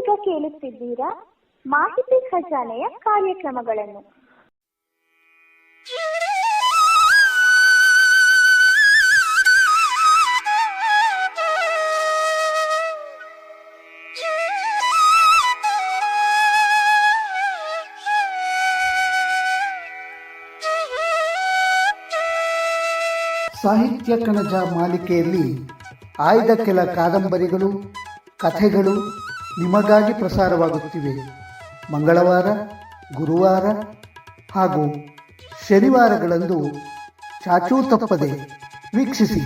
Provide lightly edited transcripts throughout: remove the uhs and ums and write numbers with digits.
ನೀವೀಗ ಕೇಳುತ್ತಿದ್ದೀರಾ ಮಾಹಿತಿ ಖಜಾನೆಯ ಕಾರ್ಯಕ್ರಮಗಳನ್ನು. ಸಾಹಿತ್ಯ ಕಣಜ ಮಾಲಿಕೆಯಲ್ಲಿ ಆಯ್ದ ಕೆಲ ಕಾದಂಬರಿಗಳು, ಕಥೆಗಳು ನಿಮಗಾಗಿ ಪ್ರಸಾರವಾಗುತ್ತಿವೆ. ಮಂಗಳವಾರ, ಗುರುವಾರ ಹಾಗೂ ಶನಿವಾರಗಳಂದು ಚಾಚೂ ತಪ್ಪದೆ ವೀಕ್ಷಿಸಿ.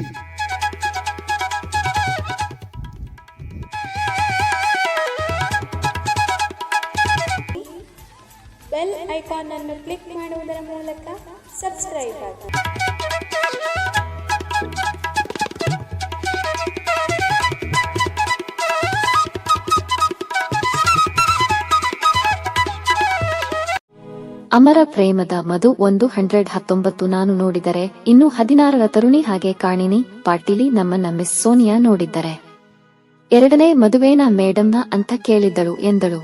ಬೆಲ್ ಐಕಾನ್ ಅನ್ನು ಕ್ಲಿಕ್ ಮಾಡುವುದರ ಮೂಲಕ ಸಬ್ಸ್ಕ್ರೈಬ್ ಆಗಿ. ಅಮರ ಪ್ರೇಮದ ಮಧು 119 ನಾನು ನೋಡಿದರೆ ಇನ್ನು 16ರ ತರುಣಿ ಹಾಗೆ ಕಾಣಿನಿ ಪಾಟೀಲಿ ನಮ್ಮನ್ನ ಮಿಸ್ ಸೋನಿಯಾ ನೋಡಿದ್ದರೆ 2ನೇ ಮದುವೆನ ಮೇಡಮ್ನ ಅಂತ ಕೇಳಿದ್ದಳು ಎಂದಳು.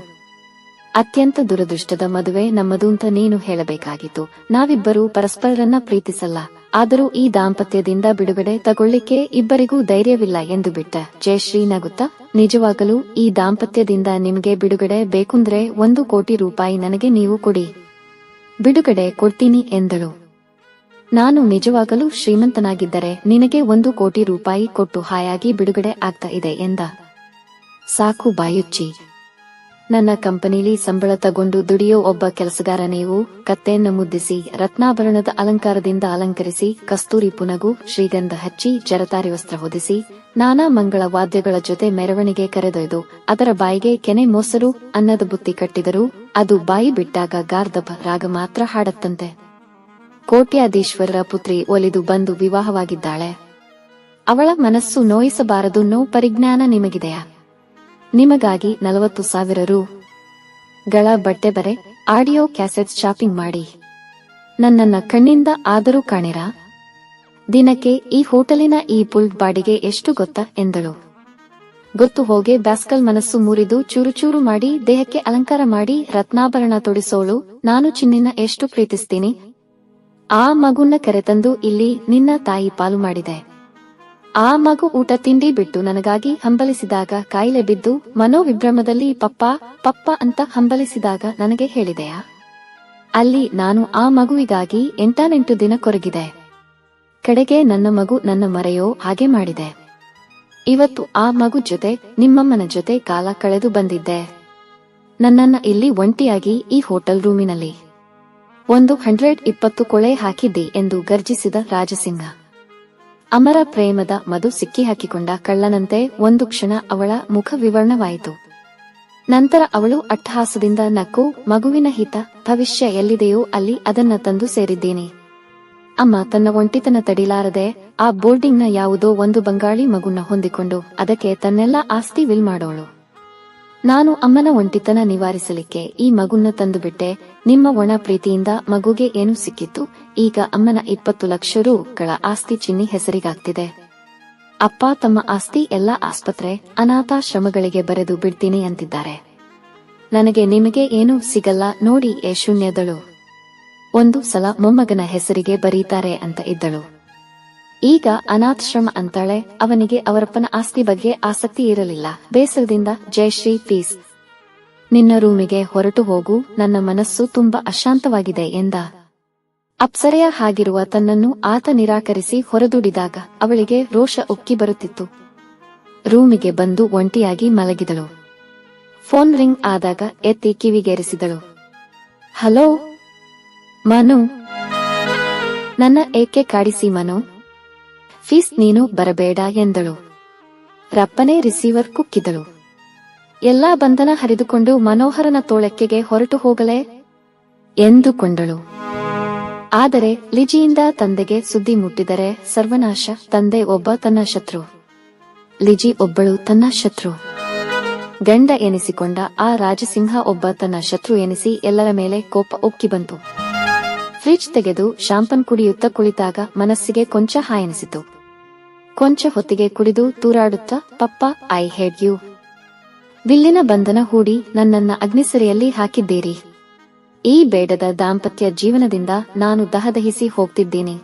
ಅತ್ಯಂತ ದುರದೃಷ್ಟದ ಮದುವೆ ನಮ್ಮದು ಅಂತ ನೀನು ಹೇಳಬೇಕಾಗಿತ್ತು. ನಾವಿಬ್ಬರೂ ಪರಸ್ಪರರನ್ನ ಪ್ರೀತಿಸಲ್ಲ, ಆದರೂ ಈ ದಾಂಪತ್ಯದಿಂದ ಬಿಡುಗಡೆ ತಗೊಳ್ಳಿಕ್ಕೆ ಇಬ್ಬರಿಗೂ ಧೈರ್ಯವಿಲ್ಲ ಎಂದು ಬಿಟ್ಟ. ಜಯಶ್ರೀ ನಗುತ್ತಾ, ನಿಜವಾಗಲೂ ಈ ದಾಂಪತ್ಯದಿಂದ ನಿಮ್ಗೆ ಬಿಡುಗಡೆ ಬೇಕುಂದ್ರೆ 1 ಕೋಟಿ ರೂಪಾಯಿ ನನಗೆ ನೀವು ಕೊಡಿ, ಬಿಡುಗಡೆ ಕೊಡ್ತೀನಿ ಎಂದಳು. ನಾನು ನಿಜವಾಗಲೂ ಶ್ರೀಮಂತನಾಗಿದ್ದರೆ ನಿನಗೆ 1 ಕೋಟಿ ರೂಪಾಯಿ ಕೊಟ್ಟು ಹಾಯಾಗಿ ಬಿಡುಗಡೆ ಆಗ್ತಾ ಇದೆ ಎಂದ. ಸಾಕು ಬಾಯುಚ್ಚಿ, ನನ್ನ ಕಂಪನಿಲಿ ಸಂಬಳ ತಗೊಂಡು ದುಡಿಯೋ ಒಬ್ಬ ಕೆಲಸಗಾರ ನೀವು. ಕತ್ತೆಯನ್ನು ಮುದ್ದಿಸಿ ರತ್ನಾಭರಣದ ಅಲಂಕಾರದಿಂದ ಅಲಂಕರಿಸಿ ಕಸ್ತೂರಿ ಪುನಗು ಶ್ರೀಗಂಧ ಹಚ್ಚಿ ಜರತಾರಿ ವಸ್ತ್ರ ಹೊದಿಸಿ ನಾನಾ ಮಂಗಳ ವಾದ್ಯಗಳ ಜೊತೆ ಮೆರವಣಿಗೆ ಕರೆದೊಯ್ದು ಅದರ ಬಾಯಿಗೆ ಕೆನೆ ಮೊಸರು ಅನ್ನದ ಬುತ್ತಿ ಕಟ್ಟಿದರೂ ಅದು ಬಾಯಿ ಬಿಟ್ಟಾಗ ಗಾರ್ಧಬ ರಾಗ ಮಾತ್ರ ಹಾಡತ್ತಂತೆ. ಕೋಟ್ಯಾಧೀಶ್ವರರ ಪುತ್ರಿ ಒಲಿದು ಬಂದು ವಿವಾಹವಾಗಿದ್ದಾಳೆ. ಅವಳ ಮನಸ್ಸು ನೋಯಿಸಬಾರದು ಅನ್ನೋ ಪರಿಜ್ಞಾನ ನಿಮಗಿದೆಯಾ? ನಿಮಗಾಗಿ 40,000 ಗಳ ಬಟ್ಟೆ ಬರೆ, ಆಡಿಯೋ ಕ್ಯಾಸೆಟ್ ಶಾಪಿಂಗ್ ಮಾಡಿ ನನ್ನನ್ನ ಕಣ್ಣಿಂದ ಆದರೂ ಕಾಣಿರಾ? ದಿನಕ್ಕೆ ಈ ಹೋಟೆಲಿನ ಈ ಪುಲ್ ಬಾಡಿಗೆ ಎಷ್ಟು ಗೊತ್ತಾ ಎಂದಳು. ಗೊತ್ತು ಹೋಗೆ ಬ್ಯಾಸ್ಕಲ್ ಮನಸ್ಸು ಮುರಿದು ಚೂರು ಚೂರು ಮಾಡಿ ದೇಹಕ್ಕೆ ಅಲಂಕಾರ ಮಾಡಿ ರತ್ನಾಭರಣ ತೊಡಿಸೋಳು ನಾನು ಚಿನ್ನಿನ ಎಷ್ಟು ಪ್ರೀತಿಸ್ತೀನಿ. ಆ ಮಗುನ್ನ ಕರೆತಂದು ಇಲ್ಲಿ ನಿನ್ನ ತಾಯಿ ಪಾಲು ಮಾಡಿದೆ. ಆ ಮಗು ಊಟ ತಿಂಡಿ ಬಿಟ್ಟು ನನಗಾಗಿ ಹಂಬಲಿಸಿದಾಗ ಕಾಯಿಲೆ ಬಿದ್ದು ಮನೋವಿಭ್ರಮದಲ್ಲಿ ಪಪ್ಪ ಪಪ್ಪ ಅಂತ ಹಂಬಲಿಸಿದಾಗ ನನಗೆ ಹೇಳಿದೆಯಾ? ಅಲ್ಲಿ ನಾನು ಆ ಮಗುವಿಗಾಗಿ 8 ದಿನ ಕೊರಗಿದೆ. ಕಡೆಗೆ ನನ್ನ ಮಗು ನನ್ನ ಮರೆಯೋ ಹಾಗೆ ಮಾಡಿದೆ. ಇವತ್ತು ಆ ಮಗು ಜೊತೆ ನಿಮ್ಮಮ್ಮನ ಜೊತೆ ಕಾಲ ಕಳೆದು ಬಂದಿದ್ದೆ. ನನ್ನನ್ನ ಇಲ್ಲಿ ಒಂಟಿಯಾಗಿ ಈ ಹೋಟೆಲ್ ರೂಮಿನಲ್ಲಿ 120 ಕೊಳೆ ಹಾಕಿದ್ದಿ ಎಂದು ಗರ್ಜಿಸಿದ ರಾಜಸಿಂಹ. ಅಮರ ಪ್ರೇಮದ ಮಧು ಸಿಕ್ಕಿ ಹಾಕಿಕೊಂಡ ಕಳ್ಳನಂತೆ ಒಂದು ಕ್ಷಣ ಅವಳ ಮುಖ ವಿವರ್ಣವಾಯಿತು. ನಂತರ ಅವಳು ಅಟ್ಟಹಾಸದಿಂದ ನಕ್ಕು, ಮಗುವಿನ ಹಿತ ಭವಿಷ್ಯ ಎಲ್ಲಿದೆಯೋ ಅಲ್ಲಿ ಅದನ್ನ ತಂದು ಸೇರಿದ್ದೀನಿ. ಅಮ್ಮ ತನ್ನ ಒಂಟಿತನ ತಡಿಲಾರದೆ ಆ ಬೋರ್ಡಿಂಗ್ನ ಯಾವುದೋ ಒಂದು ಬಂಗಾಳಿ ಮಗುನ ಹೊಂದಿಕೊಂಡು ಅದಕ್ಕೆ ತನ್ನೆಲ್ಲ ಆಸ್ತಿ ವಿಲ್ ಮಾಡೋಳು. ನಾನು ಅಮ್ಮನ ಒಂಟಿತನ ನಿವಾರಿಸಲಿಕ್ಕೆ ಈ ಮಗುನ್ನ ತಂದುಬಿಟ್ಟೆ. ನಿಮ್ಮ ಒಣ ಪ್ರೀತಿಯಿಂದ ಮಗುಗೆ ಏನು ಸಿಕ್ಕಿತ್ತು? ಈಗ ಅಮ್ಮನ 20 ಲಕ್ಷ ಗಳ ಆಸ್ತಿ ಚಿನ್ನಿ ಹೆಸರಿಗಾಗ್ತಿದೆ. ಅಪ್ಪ ತಮ್ಮ ಆಸ್ತಿ ಎಲ್ಲ ಆಸ್ಪತ್ರೆ ಅನಾಥಾಶ್ರಮಗಳಿಗೆ ಬರೆದು ಬಿಡ್ತೀನಿ ಅಂತಿದ್ದಾರೆ. ನನಗೆ ನಿಮಗೆ ಏನೂ ಸಿಗಲ್ಲ ನೋಡಿ ಶೂನ್ಯದಳು. ಒಂದು ಸಲ ಮೊಮ್ಮಗನ ಹೆಸರಿಗೆ ಬರೀತಾರೆ ಅಂತ ಇದ್ದಳು. ಈಗ ಅನಾಥಾಶ್ರಮ ಅಂತಾಳೆ. ಅವನಿಗೆ ಅವರಪ್ಪನ ಆಸ್ತಿ ಬಗ್ಗೆ ಆಸಕ್ತಿ ಇರಲಿಲ್ಲ. ಬೇಸರದಿಂದ, ಜಯಶ್ರೀ ಪ್ಲೀಸ್ ನಿನ್ನ ರೂಮಿಗೆ ಹೊರಟು ಹೋಗು, ನನ್ನ ಮನಸ್ಸು ತುಂಬಾ ಅಶಾಂತವಾಗಿದೆ ಎಂದ. ಅಪ್ಸರೆಯ ಹಾಗಿರುವ ತನ್ನನ್ನು ಆತ ನಿರಾಕರಿಸಿ ಹೊರದೂಡಿದಾಗ ಅವಳಿಗೆ ರೋಷ ಉಕ್ಕಿ ಬರುತ್ತಿತ್ತು. ರೂಮಿಗೆ ಬಂದು ಒಂಟಿಯಾಗಿ ಮಲಗಿದಳು. ಫೋನ್ ರಿಂಗ್ ಆದಾಗ ಎತ್ತಿ ಕಿವಿಗೇರಿಸಿದಳು. ಹಲೋ ಮನು, ನನ್ನ ಏಕೆ ಕಾಡಿಸಿ ಮನು? ಫೀಸ್ ನೀನು ಬರಬೇಡ ಎಂದಳು. ರಪ್ಪನೆ ರಿಸೀವರ್ ಕುಕ್ಕಿದಳು. ಎಲ್ಲಾ ಬಂಧನ ಹರಿದುಕೊಂಡು ಮನೋಹರನ ತೋಳಕ್ಕೆಗೆ ಹೊರಟು ಹೋಗಲೇ ಎಂದುಕೊಂಡಳು. ಆದರೆ ಲಿಜಿಯಿಂದ ತಂದೆಗೆ ಸುದ್ದಿ ಮುಟ್ಟಿದರೆ ಸರ್ವನಾಶ. ತಂದೆ ಒಬ್ಬ ತನ್ನ ಶತ್ರು, ಲಿಜಿ ಒಬ್ಬಳು ತನ್ನ ಶತ್ರು. ಗಂಡ ಎನಿಸಿಕೊಂಡ ಆ ರಾಜಸಿಂಹ ಒಬ್ಬ ತನ್ನ ಶತ್ರು ಎನಿಸಿ ಎಲ್ಲರ ಮೇಲೆ ಕೋಪ ಉಕ್ಕಿ ಬಂತು. ಫ್ರಿಡ್ಜ್ ತೆಗೆದು ಶಾಂಪನ್ ಕುಡಿಯುತ್ತಾ ಕುಳಿತಾಗ ಮನಸ್ಸಿಗೆ ಕೊಂಚ ಹಾಯೆನಿಸಿತು. ಕೊಂಚ ಹೊತ್ತಿಗೆ ಕುಡಿದು ತೂರಾಡುತ್ತಾ, ಪಪ್ಪ ಐ ಹೇಟ್ ಯು, ಬಿಲ್ಲಿನ ಬಂಧನ ಹೂಡಿ ನನ್ನನ್ನ ಅಗ್ನಿಸೆರೆಯಲ್ಲಿ ಹಾಕಿದ್ದೀರಿ. ಈ ಬೇಡದ ದಾಂಪತ್ಯ ಜೀವನದಿಂದ ನಾನು ದಹದಹಿಸಿ ಹೋಗ್ತಿದ್ದೀನಿ.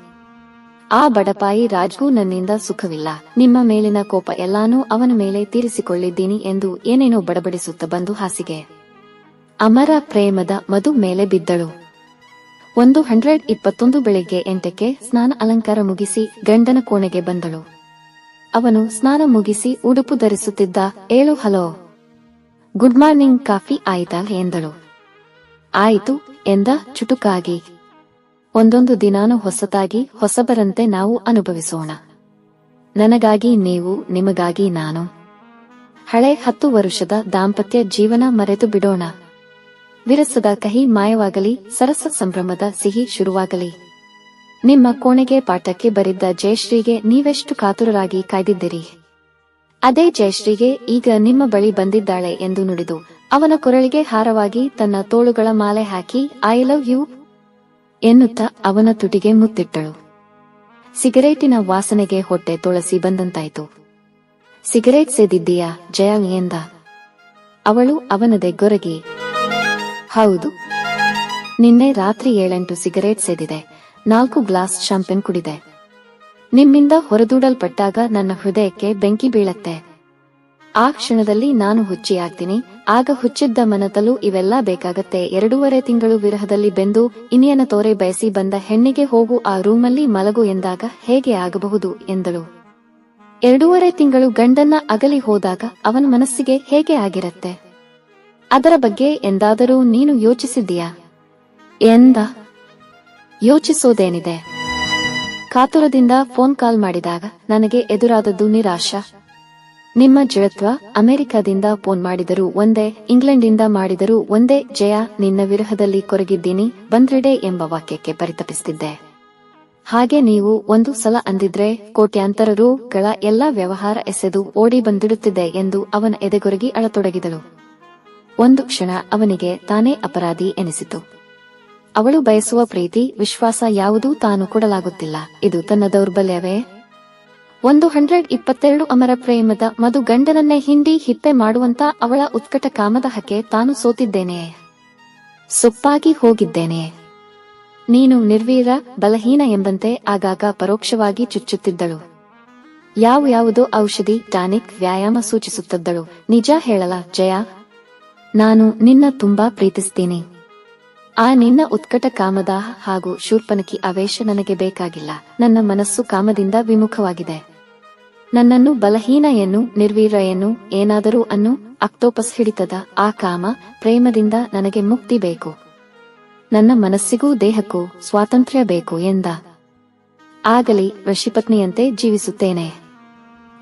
ಆ ಬಡಪಾಯಿ ರಾಜ್ಗೂ ನನ್ನಿಂದ ಸುಖವಿಲ್ಲ. ನಿಮ್ಮ ಮೇಲಿನ ಕೋಪ ಎಲ್ಲಾನೂ ಅವನ ಮೇಲೆ ತೀರಿಸಿಕೊಳ್ಳಿದ್ದೀನಿ ಎಂದು ಏನೇನೋ ಬಡಬಡಿಸುತ್ತ ಬಂದು ಹಾಸಿಗೆ ಅಮರ ಪ್ರೇಮದ ಮಧು ಮೇಲೆ ಬಿದ್ದಳು. 121 ಬೆಳಿಗ್ಗೆ 8ಕ್ಕೆ ಸ್ನಾನ ಅಲಂಕಾರ ಮುಗಿಸಿ ಗಂಡನ ಕೋಣೆಗೆ ಬಂದಳು. ಅವನು ಸ್ನಾನ ಮುಗಿಸಿ ಉಡುಪು ಧರಿಸುತ್ತಿದ್ದ. ಏಳು ಹಲೋ, ಗುಡ್ ಮಾರ್ನಿಂಗ್, ಕಾಫಿ ಆಯಿತಾ ಎಂದಳು. ಆಯಿತು ಎಂದ ಚುಟುಕಾಗಿ. ಒಂದೊಂದು ದಿನಾನೂ ಹೊಸತಾಗಿ ಹೊಸಬರಂತೆ ನಾವು ಅನುಭವಿಸೋಣ. ನನಗಾಗಿ ನೀವು, ನಿಮಗಾಗಿ ನಾನು. ಹಳೆ 10 ವರುಷದ ದಾಂಪತ್ಯ ಜೀವನ ಮರೆತು ಬಿಡೋಣ. ವಿರಸದ ಕಹಿ ಮಾಯವಾಗಲಿ, ಸರಸ ಸಂಭ್ರಮದ ಸಿಹಿ ಶುರುವಾಗಲಿ. ನಿಮ್ಮ ಕೋಣೆಗೆ ಪಾಠಕ್ಕೆ ಬರಿದ್ದ ಜಯಶ್ರೀಗೆ ನೀವೆಷ್ಟು ಕಾತುರರಾಗಿ ಕಾಯ್ದಿದ್ದೀರಿ. ಅದೇ ಜಯಶ್ರೀಗೆ ಈಗ ನಿಮ್ಮ ಬಳಿ ಬಂದಿದ್ದಾಳೆ ಎಂದು ನುಡಿದು ಅವನ ಕೊರಳಿಗೆ ಹಾರವಾಗಿ ತನ್ನ ತೋಳುಗಳ ಮಾಲೆ ಹಾಕಿ ಐ ಲವ್ ಯು ಎನ್ನುತ್ತಾ ಅವನ ತುಟಿಗೆ ಮುತ್ತಿಟ್ಟಳು. ಸಿಗರೇಟಿನ ವಾಸನೆಗೆ ಹೊಟ್ಟೆ ತೊಳಸಿ ಬಂದಂತಾಯಿತು. ಸಿಗರೇಟ್ ಸೇದಿದ್ದೀಯಾ ಜಯ ಎಂದ. ಅವಳು ಅವನದೆ ಗೊರಗಿ, ಹೌದು, ನಿನ್ನೆ ರಾತ್ರಿ 7-8 ಸಿಗರೇಟ್ ಸೇದಿದೆ, 4 ಗ್ಲಾಸ್ ಶಾಂಪೇನ್ ಕುಡಿದೆ. ನಿಮ್ಮಿಂದ ಹೊರದೂಡಲ್ಪಟ್ಟಾಗ ನನ್ನ ಹೃದಯಕ್ಕೆ ಬೆಂಕಿ ಬೀಳತ್ತೆ. ಆ ಕ್ಷಣದಲ್ಲಿ ನಾನು ಹುಚ್ಚಿಯಾಗ್ತೀನಿ. ಆಗ ಹುಚ್ಚಿದ್ದ ಮನತಲು ಇವೆಲ್ಲ ಬೇಕಾಗತ್ತೆ. 2.5 ತಿಂಗಳು ವಿರಹದಲ್ಲಿ ಬೆಂದು ಇನಿಯನ ತೋರೆ ಬಯಸಿ ಬಂದ ಹೆಣ್ಣಿಗೆ ಹೋಗು ಆ ರೂಮಲ್ಲಿ ಮಲಗು ಎಂದಾಗ ಹೇಗೆ ಆಗಬಹುದು ಎಂದಳು. 2.5 ತಿಂಗಳು ಗಂಡನ್ನ ಅಗಲಿ ಹೋದಾಗ ಅವನ ಮನಸ್ಸಿಗೆ ಹೇಗೆ ಆಗಿರತ್ತೆ? ಅದರ ಬಗ್ಗೆ ಎಂದಾದರೂ ನೀನು ಯೋಚಿಸಿದ್ದೀಯಾ ಎಂದ. ಯೋಚಿಸೋದೇನಿದೆ? ಕಾತುರದಿಂದ ಫೋನ್ ಕಾಲ್ ಮಾಡಿದಾಗ ನನಗೆ ಎದುರಾದದ್ದು ನಿರಾಶ. ನಿಮ್ಮ ಜಳತ್ವ. ಅಮೆರಿಕದಿಂದ ಫೋನ್ ಮಾಡಿದರೂ ಒಂದೇ, ಇಂಗ್ಲೆಂಡಿಂದ ಮಾಡಿದರೂ ಒಂದೇ. ಜಯ, ನಿನ್ನ ವಿರಹದಲ್ಲಿ ಕೊರಗಿದ್ದೀನಿ, ಬಂದ್ರಿಡೆ ಎಂಬ ವಾಕ್ಯಕ್ಕೆ ಪರಿತಪಿಸುತ್ತಿದ್ದೆ. ಹಾಗೆ ನೀವು ಒಂದು ಸಲ ಅಂದಿದ್ರೆ ಕೋಟ್ಯಾಂತರ ರೂ.ಗಳ ಎಲ್ಲಾ ವ್ಯವಹಾರ ಎಸೆದು ಓಡಿ ಬಂದಿಡುತ್ತಿದ್ದೆ ಎಂದು ಅವನ ಎದೆಗೊರಗಿ ಅಳತೊಡಗಿದಳು. ಒಂದು ಕ್ಷಣ ಅವನಿಗೆ ತಾನೇ ಅಪರಾಧಿ ಎನಿಸಿತು. ಅವಳು ಬಯಸುವ ಪ್ರೀತಿ, ವಿಶ್ವಾಸ ಯಾವುದೂ ತಾನು ಕೊಡಲಾಗುತ್ತಿಲ್ಲ. ಇದು ತನ್ನ ದೌರ್ಬಲ್ಯವೇ? 122 ಅಮರ ಪ್ರೇಮದ ಮಧು ಗಂಡನನ್ನೇ ಹಿಂಡಿ ಹಿಪ್ಪೆ ಮಾಡುವಂತ ಅವಳ ಉತ್ಕಟ ಕಾಮದ ಹಕ್ಕೆ ತಾನು ಸೋತಿದ್ದೇನೆಯೇ? ಸೊಪ್ಪಾಗಿ ಹೋಗಿದ್ದೇನೆಯೇ? ನೀನು ನಿರ್ವೀರ, ಬಲಹೀನ ಎಂಬಂತೆ ಆಗಾಗ ಪರೋಕ್ಷವಾಗಿ ಚುಚ್ಚುತ್ತಿದ್ದಳು. ಯಾವುದೋ ಔಷಧಿ, ಟಾನಿಕ್, ವ್ಯಾಯಾಮ ಸೂಚಿಸುತ್ತಿದ್ದಳು. ನಿಜ ಹೇಳಲ ಜಯ, ನಾನು ನಿನ್ನ ತುಂಬಾ ಪ್ರೀತಿಸ್ತೀನಿ. ಆ ನಿನ್ನ ಉತ್ಕಟ ಕಾಮದ ಹಾಗೂ ಶೂರ್ಪನಖಿ ಆವೇಶ ನನಗೆ ಬೇಕಾಗಿಲ್ಲ. ನನ್ನ ಮನಸ್ಸು ಕಾಮದಿಂದ ವಿಮುಖವಾಗಿದೆ. ನನ್ನನ್ನು ಬಲಹೀನ ಎನ್ನು, ನಿರ್ವೀರ ಎನ್ನು, ಏನಾದರೂ ಅನ್ನು, ಆಕ್ಟೋಪಸ್ ಹಿಡಿತದ ಆ ಕಾಮ ಪ್ರೇಮದಿಂದ ನನಗೆ ಮುಕ್ತಿ ಬೇಕು. ನನ್ನ ಮನಸ್ಸಿಗೂ ದೇಹಕ್ಕೂ ಸ್ವಾತಂತ್ರ್ಯ ಬೇಕು ಎಂದ. ಆಗಲಿ, ಋಷಿಪತ್ನಿಯಂತೆ ಜೀವಿಸುತ್ತೇನೆ.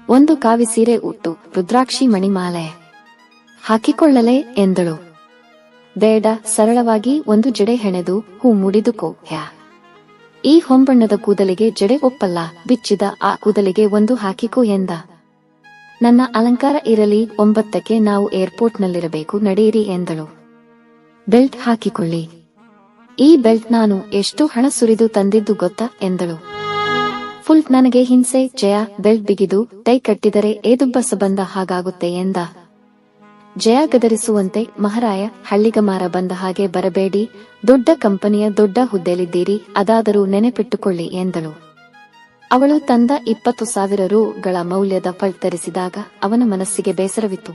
ಒಂದು ಕಾವಿ ಸೀರೆ ಉಟ್ಟು ರುದ್ರಾಕ್ಷಿ ಮಣಿಮಾಲೆ ಹಾಕಿಕೊಳ್ಳಲೆ ಎಂದಳು. ಬೇಡ, ಸರಳವಾಗಿ ಒಂದು ಜಡೆ ಹೆಣೆದು ಹೂ ಮುಡಿದುಕೋ. ಈ ಹೊಂಬಣ್ಣದ ಕೂದಲಿಗೆ ಜಡೆ ಒಪ್ಪಲ್ಲ, ಬಿಚ್ಚಿದ ಆ ಕೂದಲಿಗೆ ಒಂದು ಹಾಕಿಕೋ ಎಂದ. ನನ್ನ ಅಲಂಕಾರ ಇರಲಿ, 9ಕ್ಕೆ ನಾವು ಏರ್ಪೋರ್ಟ್ನಲ್ಲಿರಬೇಕು, ನಡೆಯಿರಿ ಎಂದಳು. ಬೆಲ್ಟ್ ಹಾಕಿಕೊಳ್ಳಿ. ಈ ಬೆಲ್ಟ್ ನಾನು ಎಷ್ಟು ಹಣ ಸುರಿದು ತಂದಿದ್ದು ಗೊತ್ತಾ ಎಂದಳು. ಫುಲ್ ನನಗೆ ಹಿಂಸೆ ಜಯ, ಬೆಲ್ಟ್ ಬಿಗಿದು ಟೈ ಕಟ್ಟಿದರೆ ಏದುಬ್ಬಸ ಬಂದ ಹಾಗಾಗುತ್ತೆ ಎಂದ. ಜಯ ಗದರಿಸುವಂತೆ, ಮಹಾರಾಯ, ಹಳ್ಳಿಗಮಾರ ಬಂದ ಹಾಗೆ ಬರಬೇಡಿ, ದೊಡ್ಡ ಕಂಪನಿಯ ದೊಡ್ಡ ಹುದ್ದೆಲಿದ್ದೀರಿ, ಅದಾದರೂ ನೆನೆಪಿಟ್ಟುಕೊಳ್ಳಿ ಎಂದಳು. ಅವಳು ತಂದ 20,000 ರೂ.ಗಳ ಮೌಲ್ಯದ ಫಲ್ ತರಿಸಿದಾಗ ಅವನ ಮನಸ್ಸಿಗೆ ಬೇಸರವಿತ್ತು.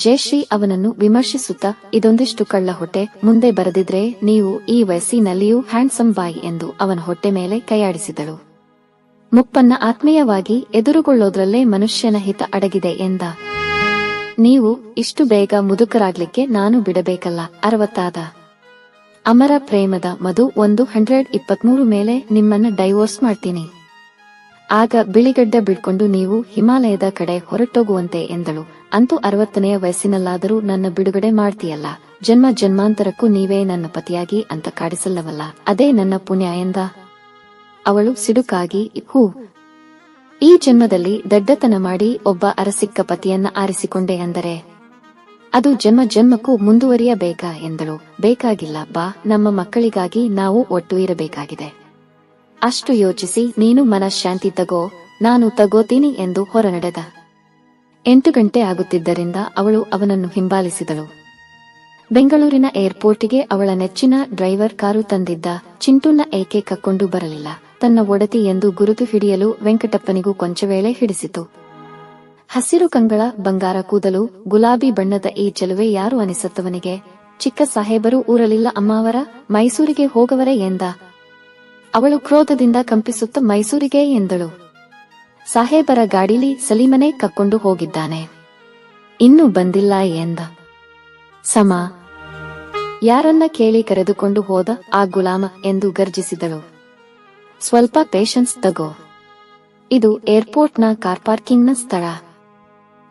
ಜಯಶ್ರೀ ಅವನನ್ನು ವಿಮರ್ಶಿಸುತ್ತಾ, ಇದೊಂದಿಷ್ಟು ಕಳ್ಳ ಹೊಟ್ಟೆ, ಮುಂದೆ ಬರದಿದ್ರೆ ನೀವು ಈ ವಯಸ್ಸಿನಲ್ಲಿಯೂ ಹ್ಯಾಂಡ್ಸಮ್ ಬಾಯ್ ಎಂದು ಅವನ ಹೊಟ್ಟೆ ಮೇಲೆ ಕೈಯಾಡಿಸಿದಳು. ಮುಪ್ಪನ್ನ ಆತ್ಮೀಯವಾಗಿ ಎದುರುಗೊಳ್ಳೋದ್ರಲ್ಲೇ ಮನುಷ್ಯನ ಹಿತ ಅಡಗಿದೆ ಎಂದ. ನೀವು ಇಷ್ಟು ಬೇಗ ಮುದುಕರಾಗ್ಲಿಕ್ಕೆ ನಾನು ಬಿಡಬೇಕಲ್ಲ. 60 ಅಮರ ಪ್ರೇಮದ ಮಧು 123 ಮೇಲೆ ನಿಮ್ಮನ್ನ ಡೈವೋರ್ಸ್ ಮಾಡ್ತೀನಿ. ಆಗ ಬಿಳಿಗಡ್ಡ ಬಿಡ್ಕೊಂಡು ನೀವು ಹಿಮಾಲಯದ ಕಡೆ ಹೊರಟೋಗುವಂತೆ ಎಂದಳು. ಅಂತೂ 60ನೇ ವಯಸ್ಸಿನಲ್ಲಾದರೂ ನನ್ನ ಬಿಡುಗಡೆ ಮಾಡ್ತೀಯಲ್ಲ, ಜನ್ಮ ಜನ್ಮಾಂತರಕ್ಕೂ ನೀವೇ ನನ್ನ ಪತಿಯಾಗಿ ಅಂತ ಕಾಡಿಸಲ್ಲವಲ್ಲ, ಅದೇ ನನ್ನ ಪುಣ್ಯ ಎಂದ. ಅವಳು ಸಿಡುಕಾಗಿ, ಹೂ, ಈ ಜನ್ಮದಲ್ಲಿ ದಡ್ಡತನ ಮಾಡಿ ಒಬ್ಬ ಅರಸಿಕ್ಕ ಪತಿಯನ್ನ ಆರಿಸಿಕೊಂಡೆ ಅಂದರೆ ಅದು ಜನ್ಮ ಜನ್ಮಕ್ಕೂ ಮುಂದುವರಿಯಬೇಕಾ ಎಂದಳು. ಬೇಕಾಗಿಲ್ಲ ಬಾ, ನಮ್ಮ ಮಕ್ಕಳಿಗಾಗಿ ನಾವು ಒಟ್ಟು ಇರಬೇಕಾಗಿದೆ. ಅಷ್ಟು ಯೋಚಿಸಿ ನೀನು ಮನಃಶಾಂತಿ ತಗೋ, ನಾನು ತಗೋತೀನಿ ಎಂದು ಹೊರನಡೆದ. 8 ಗಂಟೆ ಆಗುತ್ತಿದ್ದರಿಂದ ಅವಳು ಅವನನ್ನು ಹಿಂಬಾಲಿಸಿದಳು. ಬೆಂಗಳೂರಿನ ಏರ್ಪೋರ್ಟಿಗೆ ಅವಳ ನೆಚ್ಚಿನ ಡ್ರೈವರ್ ಕಾರು ತಂದಿದ್ದ. ಚಿಂಟುನ ಏಕೆ ಕಕ್ಕೊಂಡು ಬರಲಿಲ್ಲ? ತನ್ನ ಒಡತಿ ಎಂದು ಗುರುತು ಹಿಡಿಯಲು ವೆಂಕಟಪ್ಪನಿಗೂ ಕೊಂಚ ವೇಳೆ ಹಿಡಿಸಿತು. ಹಸಿರು ಕಂಗಳ, ಬಂಗಾರ ಕೂದಲು, ಗುಲಾಬಿ ಬಣ್ಣದ ಈ ಚೆಲುವೆ ಯಾರು ಅನಿಸತ್ತವನಿಗೆ? ಚಿಕ್ಕ ಸಾಹೇಬರು ಊರಲಿಲ್ಲ ಅಮ್ಮಾವರ, ಮೈಸೂರಿಗೆ ಹೋಗವರೇ ಎಂದ. ಅವಳು ಕ್ರೋಧದಿಂದ ಕಂಪಿಸುತ್ತ ಮೈಸೂರಿಗೆ ಎಂದಳು. ಸಾಹೇಬರ ಗಾಡಿಲಿ ಸಲೀಮನೇ ಕಕ್ಕೊಂಡು ಹೋಗಿದ್ದಾನೆ, ಇನ್ನೂ ಬಂದಿಲ್ಲ ಎಂದ. ಸಮ ಯಾರನ್ನ ಕೇಳಿ ಕರೆದುಕೊಂಡು ಹೋದ ಆ ಗುಲಾಮ ಎಂದು ಗರ್ಜಿಸಿದಳು. ಸ್ವಲ್ಪ ಪೇಷನ್ಸ್ ತಗೋ, ಇದು ಏರ್ಪೋರ್ಟ್ನ ಕಾರ್ ಪಾರ್ಕಿಂಗ್ನ ಸ್ಥಳ.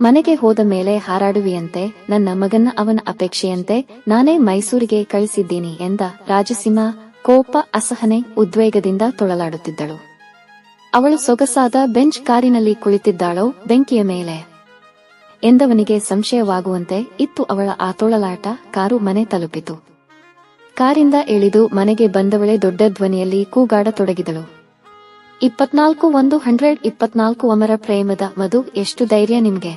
ಮನೆಗೆ ಹೋದ ಮೇಲೆ ಹಾರಾಡುವಿಯಂತೆ. ನನ್ನ ಮಗನ ಅವನ ಅಪೇಕ್ಷೆಯಂತೆ ನಾನೇ ಮೈಸೂರಿಗೆ ಕಳಿಸಿದ್ದೀನಿ ಎಂದ ರಾಜಸಿಂಹ. ಕೋಪ, ಅಸಹನೆ, ಉದ್ವೇಗದಿಂದ ತೊಳಲಾಡುತ್ತಿದ್ದಳು. ಅವಳು ಸೊಗಸಾದ ಬೆಂಚ್ ಕಾರಿನಲ್ಲಿ ಕುಳಿತಿದ್ದಾಳೋ ಬೆಂಕಿಯ ಮೇಲೆ ಎಂದವನಿಗೆ ಸಂಶಯವಾಗುವಂತೆ ಇತ್ತು ಅವಳ ಆ ತೊಳಲಾಟ. ಕಾರು ಮನೆ ತಲುಪಿತು. ಕಾರಿಂದ ಇಳಿದು ಮನೆಗೆ ಬಂದವಳೆ ದೊಡ್ಡ ಧ್ವನಿಯಲ್ಲಿ ಕೂಗಾಡತೊಡಗಿದಳು. 24/124 ಅಮರ ಪ್ರೇಮದ ಮಧು, ಎಷ್ಟು ಧೈರ್ಯ ನಿಮ್ಗೆ?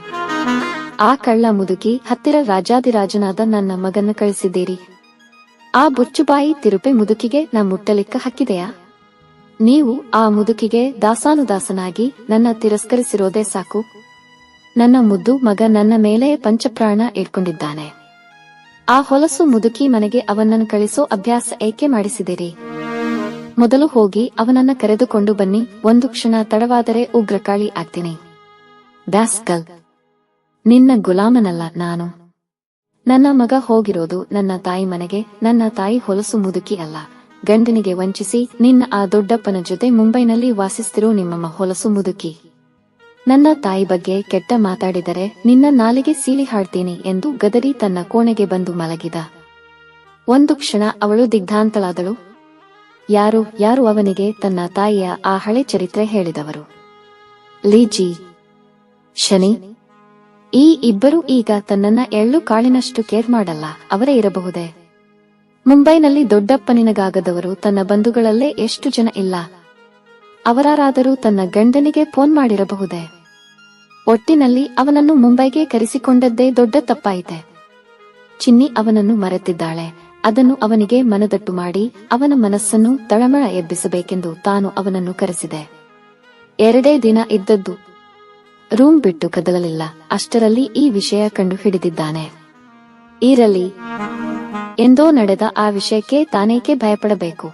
ಆ ಕಳ್ಳ ಮುದುಕಿ ಹತ್ತಿರ ರಾಜಾದಿರಾಜನಾದ ನನ್ನ ಮಗನ್ನ ಕಳಿಸಿದ್ದೀರಿ. ಆ ಬುಚ್ಚುಬಾಯಿ ತಿರುಪೆ ಮುದುಕಿಗೆ ನಾ ಮುಟ್ಟಲಿಕ್ಕ ಹಕ್ಕಿದೆಯಾ? ನೀವು ಆ ಮುದುಕಿಗೆ ದಾಸಾನುದಾಸನಾಗಿ ನನ್ನ ತಿರಸ್ಕರಿಸಿರೋದೇ ಸಾಕು. ನನ್ನ ಮುದ್ದು ಮಗ ನನ್ನ ಮೇಲೆ ಪಂಚಪ್ರಾಣ ಇಟ್ಕೊಂಡಿದ್ದಾನೆ. ಆ ಹೊಲಸು ಮುದುಕಿ ಮನೆಗೆ ಅವನನ್ನು ಕಳಿಸೋ ಅಭ್ಯಾಸ ಏಕೆ ಮಾಡಿಸಿದಿರಿ? ಮೊದಲು ಹೋಗಿ ಅವನನ್ನ ಕರೆದುಕೊಂಡು ಬನ್ನಿ. ಒಂದು ಕ್ಷಣ ತಡವಾದರೆ ಉಗ್ರಕಾಳಿ ಆಗ್ತೀನಿ. ಬ್ಯಾಸ್ಕಲ್, ನಿನ್ನ ಗುಲಾಮನಲ್ಲ ನಾನು. ನನ್ನ ಮಗ ಹೋಗಿರೋದು ನನ್ನ ತಾಯಿ ಮನೆಗೆ. ನನ್ನ ತಾಯಿ ಹೊಲಸು ಮುದುಕಿ ಅಲ್ಲ. ಗಂಡನಿಗೆ ವಂಚಿಸಿ ನಿನ್ನ ಆ ದೊಡ್ಡಪ್ಪನ ಜೊತೆ ಮುಂಬೈನಲ್ಲಿ ವಾಸಿಸ್ತಿರೋ ನಿಮ್ಮಮ್ಮ ಹೊಲಸು ಮುದುಕಿ. ನನ್ನ ತಾಯಿ ಬಗ್ಗೆ ಕೆಟ್ಟ ಮಾತಾಡಿದರೆ ನಿನ್ನ ನಾಲಿಗೆ ಸೀಳಿ ಹಾಡ್ತೀನಿ ಎಂದು ಗದರಿ ತನ್ನ ಕೋಣೆಗೆ ಬಂದು ಮಲಗಿದ. ಒಂದು ಕ್ಷಣ ಅವಳು ದಿಗ್ಭ್ರಾಂತಳಾದಳು. ಯಾರು ಅವನಿಗೆ ತನ್ನ ತಾಯಿಯ ಆ ಹಳೆ ಚರಿತ್ರೆ ಹೇಳಿದವರು? ಲೀಜಿ, ಶನಿ. ಈ ಇಬ್ಬರು ಈಗ ತನ್ನನ್ನ ಎಳ್ಳು ಕಾಳಿನಷ್ಟು ಕೇರ್ ಮಾಡಲ್ಲ. ಅವರೇ ಇರಬಹುದೇ? ಮುಂಬೈನಲ್ಲಿ ದೊಡ್ಡಪ್ಪನಿನಗಾಗದವರು ತನ್ನ ಬಂಧುಗಳಲ್ಲೇ ಎಷ್ಟು ಜನ ಇಲ್ಲ? ಅವರಾರಾದರೂ ತನ್ನ ಗಂಡನಿಗೆ ಫೋನ್ ಮಾಡಿರಬಹುದೇ? ಒಟ್ಟಿನಲ್ಲಿ ಅವನನ್ನು ಮುಂಬೈಗೆ ಕರೆಸಿಕೊಂಡದ್ದೇ ದೊಡ್ಡ ತಪ್ಪಾಯಿತೆ. ಚಿನ್ನಿ ಅವನನ್ನು ಮರೆತಿದ್ದಾಳೆ. ಅದನ್ನು ಅವನಿಗೆ ಮನದಟ್ಟು ಮಾಡಿ ಅವನ ಮನಸ್ಸನ್ನು ತಳಮಳ ಎಬ್ಬಿಸಬೇಕೆಂದು ತಾನು ಅವನನ್ನು ಕರೆಸಿದೆ. 2 ದಿನ ಇದ್ದದ್ದು. ರೂಮ್ ಬಿಟ್ಟು ಕದಲಲಿಲ್ಲ. ಅಷ್ಟರಲ್ಲಿ ಈ ವಿಷಯ ಕಂಡು ಹಿಡಿದಿದ್ದಾನೆ. ಇರಲಿ, ಎಂದೋ ನಡೆದ ಆ ವಿಷಯಕ್ಕೆ ತಾನೇಕೆ ಭಯಪಡಬೇಕು?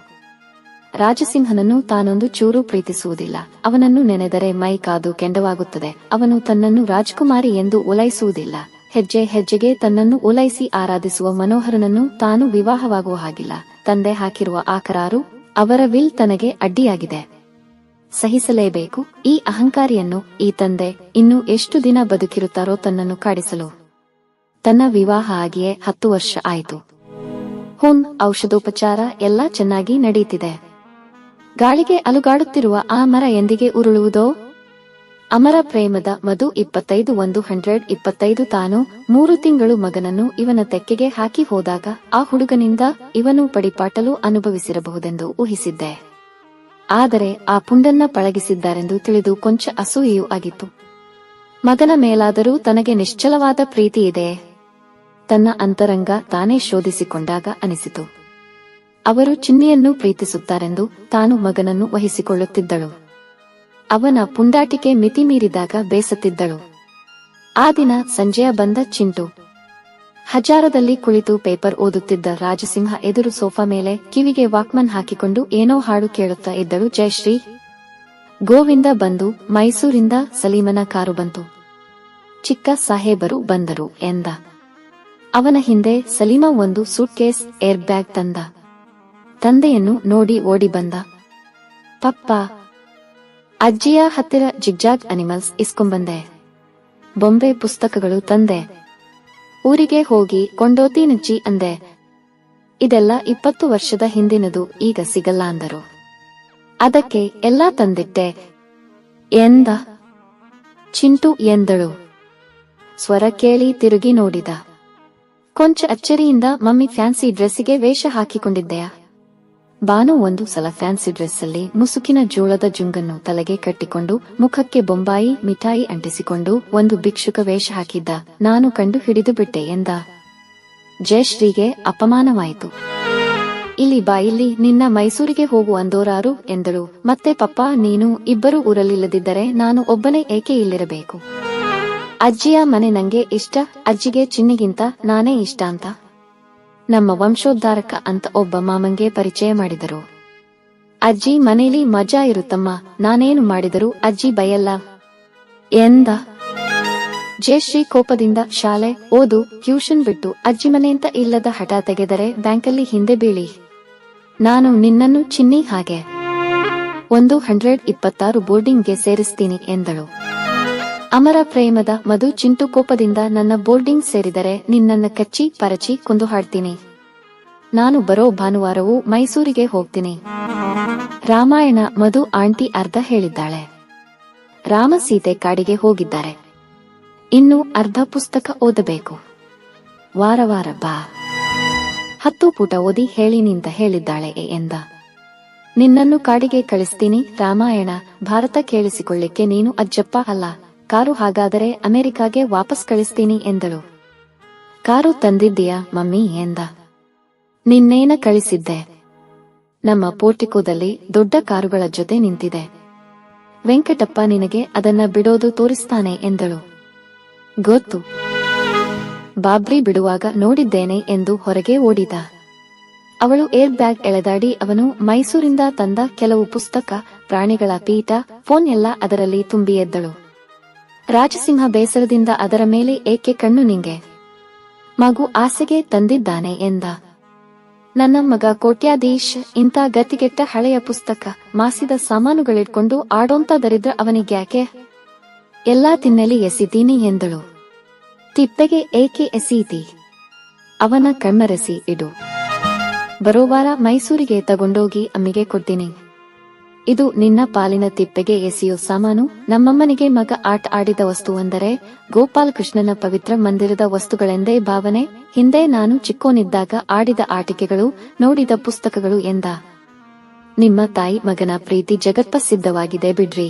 ರಾಜಸಿಂಹನನ್ನು ತಾನೊಂದು ಚೂರು ಪ್ರೀತಿಸುವುದಿಲ್ಲ. ಅವನನ್ನು ನೆನೆದರೆ ಮೈ ಕಾದು ಕೆಂಡವಾಗುತ್ತದೆ. ಅವನು ತನ್ನನ್ನು ರಾಜಕುಮಾರಿ ಎಂದು ಓಲೈಸುವುದಿಲ್ಲ. ಹೆಜ್ಜೆ ಹೆಜ್ಜೆಗೆ ತನ್ನನ್ನು ಓಲೈಸಿ ಆರಾಧಿಸುವ ಮನೋಹರನನ್ನು ತಾನು ವಿವಾಹವಾಗುವ ಹಾಗಿಲ್ಲ. ತಂದೆ ಹಾಕಿರುವ ಆ ಕರಾರು, ಅವರ ವಿಲ್ ತನಗೆ ಅಡ್ಡಿಯಾಗಿದೆ. ಸಹಿಸಲೇಬೇಕು ಈ ಅಹಂಕಾರಿಯನ್ನು. ಈ ತಂದೆ ಇನ್ನು ಎಷ್ಟು ದಿನ ಬದುಕಿರುತ್ತಾರೋ ತನ್ನನ್ನು ಕಾಡಿಸಲು? ತನ್ನ ವಿವಾಹ ಆಗಿಯೇ 10 ವರ್ಷ ಆಯಿತು. ಔಷಧೋಪಚಾರ ಎಲ್ಲ ಚೆನ್ನಾಗಿ ನಡೆಯುತ್ತಿದೆ. ಗಾಳಿಗೆ ಅಲುಗಾಡುತ್ತಿರುವ ಆ ಮರ ಎಂದಿಗೆ ಉರುಳುವುದೋ? ಅಮರ ಪ್ರೇಮದ ಮಧು 25/125 ತಾನು 3 ತಿಂಗಳು ಮಗನನ್ನು ಇವನ ತೆಕ್ಕೆಗೆ ಹಾಕಿ ಹೋದಾಗ ಆ ಹುಡುಗನಿಂದ ಇವನು ಪಡಿಪಾಟಲು ಅನುಭವಿಸಿರಬಹುದೆಂದು ಊಹಿಸಿದ್ದೆ. ಆದರೆ ಆ ಪುಂಡನ್ನ ಪಳಗಿಸಿದ್ದಾರೆಂದು ತಿಳಿದು ಕೊಂಚ ಅಸೂಯೆಯೂ ಆಗಿತ್ತು. ಮಗನ ಮೇಲಾದರೂ ತನಗೆ ನಿಶ್ಚಲವಾದ ಪ್ರೀತಿ ಇದೆ. ತನ್ನ ಅಂತರಂಗ ತಾನೇ ಶೋಧಿಸಿಕೊಂಡಾಗ ಅನಿಸಿತು. ಅವರು ಚಿನ್ನಿಯನ್ನು ಪ್ರೀತಿಸುತ್ತಾರೆಂದು ತಾನು ಮಗನನ್ನು ವಹಿಸಿಕೊಳ್ಳುತ್ತಿದ್ದಳು. ಅವನ ಪುಂಡಾಟಿಕೆ ಮಿತಿ ಮೀರಿದಾಗ ಬೇಸತ್ತಿದ್ದಳು. ಆ ದಿನ ಸಂಜೆಯ ಬಂದ ಚಿಂಟು. ಹಜಾರದಲ್ಲಿ ಕುಳಿತು ಪೇಪರ್ ಓದುತ್ತಿದ್ದ ರಾಜಸಿಂಹ ಎದುರು ಸೋಫಾ ಮೇಲೆ ಕಿವಿಗೆ ವಾಕ್ಮನ್ ಹಾಕಿಕೊಂಡು ಏನೋ ಹಾಡು ಕೇಳುತ್ತಾ ಇದ್ದಳು ಜಯಶ್ರೀ. ಗೋವಿಂದ ಬಂದು ಮೈಸೂರಿಂದ ಸಲೀಮನ ಕಾರು ಬಂತು. ಚಿಕ್ಕ ಸಾಹೇಬರು ಬಂದರು ಎಂದ. ಅವನ ಹಿಂದೆ ಸಲೀಮ ಒಂದು ಸೂಟ್ಕೇಸ್ ಏರ್ ಬ್ಯಾಗ್ ತಂದ. ತಂದೆಯನ್ನು ನೋಡಿ ಓಡಿ ಬಂದ. ಪಪ್ಪ, ಅಜ್ಜಿಯ ಹತ್ತಿರ ಜಿಗ್ಜಾಗ್ ಅನಿಮಲ್ಸ್ ಇಸ್ಕೊಂಬಂದೆ. ಬೊಂಬೆ ಪುಸ್ತಕಗಳು ತಂದೆ. ಊರಿಗೆ ಹೋಗಿ ಕೊಂಡೋತೀನಜ್ಜಿ ಅಂದೆ. ಇದೆಲ್ಲ 20 ವರ್ಷದ ಹಿಂದಿನದು, ಈಗ ಸಿಗಲ್ಲ ಅಂದರು. ಅದಕ್ಕೆ ಎಲ್ಲಾ ತಂದಿಟ್ಟೆ ಎಂದ. ಚಿಂಟು ಎಂದಳು. ಸ್ವರ ಕೇಳಿ ತಿರುಗಿ ನೋಡಿದ. ಕೊಂಚ ಅಚ್ಚರಿಯಿಂದ ಮಮ್ಮಿ ಫ್ಯಾನ್ಸಿ ಡ್ರೆಸ್ಸಿಗೆ ವೇಷ ಹಾಕಿಕೊಂಡಿದ್ದೆಯಾ? ಬಾನು ಒಂದು ಸಲ ಫ್ಯಾನ್ಸಿ ಡ್ರೆಸ್ಸಲ್ಲಿ ಮುಸುಕಿನ ಜೋಳದ ಜುಂಗನ್ನು ತಲೆಗೆ ಕಟ್ಟಿಕೊಂಡು ಮುಖಕ್ಕೆ ಬೊಂಬಾಯಿ ಮಿಠಾಯಿ ಅಂಟಿಸಿಕೊಂಡು ಒಂದು ಭಿಕ್ಷುಕ ವೇಷ ಹಾಕಿದ್ದ. ನಾನು ಕಂಡು ಹಿಡಿದು ಬಿಟ್ಟೆ ಎಂದ. ಜಯಶ್ರೀಗೆ ಅಪಮಾನವಾಯಿತು. ಇಲ್ಲಿ ಬಾ, ಇಲ್ಲಿ ನಿನ್ನ ಮೈಸೂರಿಗೆ ಹೋಗು ಅಂದೋರಾರು ಎಂದಳು. ಮತ್ತೆ ಪಪ್ಪ ನೀನು ಇಬ್ಬರು ಊರಲ್ಲಿಲ್ಲದಿದ್ದರೆ ನಾನು ಒಬ್ಬನೇ ಏಕೆ ಇಲ್ಲಿರಬೇಕು? ಅಜ್ಜಿಯ ಮನೆ ನಂಗೆ ಇಷ್ಟ, ಅಜ್ಜಿಗೆ ಚಿನ್ನಿಗಿಂತ ನಾನೇ ಇಷ್ಟ ಅಂತ ನಮ್ಮ ವಂಶೋದ್ಧಾರಕ ಅಂತ ಒಬ್ಬ ಮಾಮಂಗೆ ಪರಿಚಯ ಮಾಡಿದರು. ಅಜ್ಜಿ ಮನೇಲಿ ಮಜಾ ಇರುತ್ತಮ್ಮ, ನಾನೇನು ಮಾಡಿದರೂ ಅಜ್ಜಿ ಬೈಯಲ್ಲ ಎಂದ. ಜಯಶ್ರೀ ಕೋಪದಿಂದ ಶಾಲೆ, ಓದು, ಟ್ಯೂಷನ್ ಬಿಟ್ಟು ಅಜ್ಜಿ ಮನೆಯಂತ ಇಲ್ಲದ ಹಠ ತೆಗೆದರೆ ಬ್ಯಾಂಕಲ್ಲಿ ಹಿಂದೆ ಬೀಳಿ. ನಾನು ನಿನ್ನನ್ನು ಚಿನ್ನಿ ಹಾಗೆ 126 ಬೋರ್ಡಿಂಗ್ಗೆ ಸೇರಿಸ್ತೀನಿ ಎಂದಳು. ಅಮರ ಪ್ರೇಮದ ಮಧು ಚಿಂಟು ಕೋಪದಿಂದ ನನ್ನ ಬೋರ್ಡಿಂಗ್ ಸೇರಿದರೆ ನಿನ್ನನ್ನ ಕಚ್ಚಿ ಪರಚಿ ಕೊಂದು ಹಾಡ್ತೀನಿ. ನಾನು ಬರೋ ಭಾನುವಾರವೂ ಮೈಸೂರಿಗೆ ಹೋಗ್ತೀನಿ. ರಾಮಾಯಣ ಮಧು ಆಂಟಿ ಅರ್ಧ ಹೇಳಿದ್ದಾಳೆ. ರಾಮ ಸೀತೆ ಕಾಡಿಗೆ ಹೋಗಿದ್ದಾರೆ. ಇನ್ನು ಅರ್ಧ ಪುಸ್ತಕ ಓದಬೇಕು. ವಾರ ವಾರ ಬಾ, 10 ಪುಟ ಓದಿ ಹೇಳಿನಿಂದ ಹೇಳಿದ್ದಾಳೆ ಎಂದ. ನಿನ್ನನ್ನು ಕಾಡಿಗೆ ಕಳಿಸ್ತೀನಿ. ರಾಮಾಯಣ ಭಾರತ ಕೇಳಿಸಿಕೊಳ್ಳಿಕ್ಕೆ ನೀನು ಅಜ್ಜಪ್ಪ ಅಲ್ಲ. ಕಾರು ಹಾಗಾದರೆ ಅಮೆರಿಕಾಗೆ ವಾಪಸ್ ಕಳಿಸ್ತೀನಿ ಎಂದಳು. ಕಾರು ತಂದಿದ್ದೀಯಾ ಮಮ್ಮಿ ಎಂದ. ನಿನ್ನೇನ ಕಳಿಸಿದ್ದೆ? ನಮ್ಮ ಪೋರ್ಟಿಕೋದಲ್ಲಿ ದೊಡ್ಡ ಕಾರುಗಳ ಜೊತೆ ನಿಂತಿದೆ. ವೆಂಕಟಪ್ಪ ನಿನಗೆ ಅದನ್ನ ಬಿಡೋದು ತೋರಿಸ್ತಾನೆ ಎಂದಳು. ಗೊತ್ತು, ಬಾಬ್ರಿ ಬಿಡುವಾಗ ನೋಡಿದ್ದೇನೆ ಎಂದು ಹೊರಗೆ ಓಡಿದ. ಅವಳು ಏರ್ ಬ್ಯಾಗ್ ಎಳೆದಾಡಿ ಅವನು ಮೈಸೂರಿಂದ ತಂದ ಕೆಲವು ಪುಸ್ತಕ, ಪ್ರಾಣಿಗಳ ಪೀಠ, ಫೋನ್ ಎಲ್ಲ ಅದರಲ್ಲಿ ತುಂಬಿ ಎದ್ದಳು. ರಾಜಸಿಂಹ ಬೇಸರದಿಂದ ಅದರ ಮೇಲೆ ಏಕೆ ಕಣ್ಣು ನಿಂಗೆ? ಮಗು ಆಸೆಗೆ ತಂದಿದ್ದಾನೆ ಎಂದ. ನನ್ನ ಮಗ ಕೋಟ್ಯಾಧೀಶ್, ಇಂಥ ಗತಿಗೆಟ್ಟ ಹಳೆಯ ಪುಸ್ತಕ, ಮಾಸಿದ ಸಾಮಾನುಗಳಿಟ್ಕೊಂಡು ಆಡೋಂತ ದರಿದ್ರ ಅವನಿಗ್ಯಾಕೆ? ಎಲ್ಲಾ ತಿನ್ನಲಿ ಎಸಿತೀನಿ ಎಂದಳು. ತಿಪ್ಪೆಗೆ ಏಕೆ ಎಸೀತಿ? ಅವನ ಕಣ್ಮರೆಸಿ ಇಡು. ಬರೋವಾರ ಮೈಸೂರಿಗೆ ತಗೊಂಡೋಗಿ ಅಮ್ಮಿಗೆ ಕೊಡ್ತೀನಿ. ಇದು ನಿನ್ನ ಪಾಲಿನ ತಿಪ್ಪೆಗೆ ಎಸೆಯೋ ಸಾಮಾನು. ನಮ್ಮಮ್ಮನಿಗೆ ಮಗ ಆಟ ಆಡಿದ ವಸ್ತು ಅಂದರೆ ಗೋಪಾಲಕೃಷ್ಣನ ಪವಿತ್ರ ಮಂದಿರದ ವಸ್ತುಗಳೆಂದೇ ಭಾವನೆ. ಹಿಂದೆ ನಾನು ಚಿಕ್ಕೋನಿದ್ದಾಗ ಆಡಿದ ಆಟಿಕೆಗಳು, ನೋಡಿದ ಪುಸ್ತಕಗಳು ಎಂದ. ನಿಮ್ಮ ತಾಯಿ ಮಗನ ಪ್ರೀತಿ ಜಗತ್ಪ್ರಸಿದ್ಧವಾಗಿದೆ ಬಿಡ್ರಿ.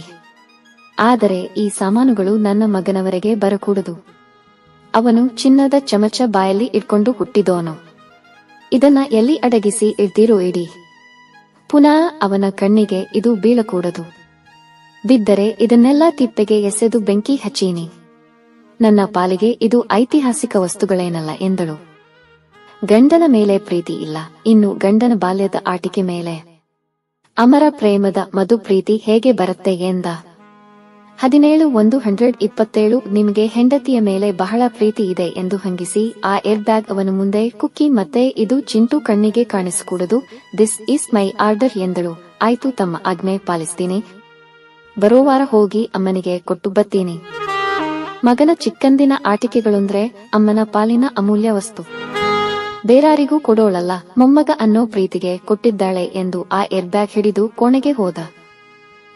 ಆದರೆ ಈ ಸಾಮಾನುಗಳು ನನ್ನ ಮಗನವರೆಗೆ ಬರಕೂಡದು. ಅವನು ಚಿನ್ನದ ಚಮಚ ಬಾಯಲ್ಲಿ ಇಟ್ಕೊಂಡು ಹುಟ್ಟಿದೋನು. ಇದನ್ನ ಎಲ್ಲಿ ಅಡಗಿಸಿ ಇಡ್ತೀರೋ ಇಡಿ. ಪುನಃ ಅವನ ಕಣ್ಣಿಗೆ ಇದು ಬೀಳಕೂಡದು. ಬಿದ್ದರೆ ಇದನ್ನೆಲ್ಲ ತಿಪ್ಪೆಗೆ ಎಸೆದು ಬೆಂಕಿ ಹಚ್ಚೀನಿ. ನನ್ನ ಪಾಲಿಗೆ ಇದು ಐತಿಹಾಸಿಕ ವಸ್ತುಗಳೇನಲ್ಲ ಎಂದಳು. ಗಂಡನ ಮೇಲೆ ಪ್ರೀತಿ ಇಲ್ಲ, ಇನ್ನು ಗಂಡನ ಬಾಲ್ಯದ ಆಟಿಕೆ ಮೇಲೆ ಅಮರ ಪ್ರೇಮದ ಮಧು ಪ್ರೀತಿ ಹೇಗೆ ಬರುತ್ತೆ ಎಂದ. 17/127 ನಿಮಗೆ ಹೆಂಡತಿಯ ಮೇಲೆ ಬಹಳ ಪ್ರೀತಿ ಇದೆ ಎಂದು ಹಂಗಿಸಿ ಆ ಏರ್ ಬ್ಯಾಗ್ ಅವನ ಮುಂದೆ ಕುಕ್ಕಿ. ಮತ್ತೆ ಇದು ಚಿಂಟು ಕಣ್ಣಿಗೆ ಕಾಣಿಸಿಕೂಡದು. ದಿಸ್ ಈಸ್ ಮೈ ಆರ್ಡರ್ ಎಂದಳು. ಆಯ್ತು ತಮ್ಮ ಆಜ್ಞೆ ಪಾಲಿಸ್ತೀನಿ. ಬರೋವಾರ ಹೋಗಿ ಅಮ್ಮನಿಗೆ ಕೊಟ್ಟು ಬತ್ತೀನಿ. ಮಗನ ಚಿಕ್ಕಂದಿನ ಆಟಿಕೆಗಳಂದ್ರೆ ಅಮ್ಮನ ಪಾಲಿನ ಅಮೂಲ್ಯ ವಸ್ತು. ಬೇರಾರಿಗೂ ಕೊಡೋಳಲ್ಲ, ಮೊಮ್ಮಗ ಅನ್ನೋ ಪ್ರೀತಿಗೆ ಕೊಟ್ಟಿದ್ದಾಳೆ ಎಂದು ಆ ಏರ್ ಬ್ಯಾಗ್ ಹಿಡಿದು ಕೋಣೆಗೆ ಹೋದ.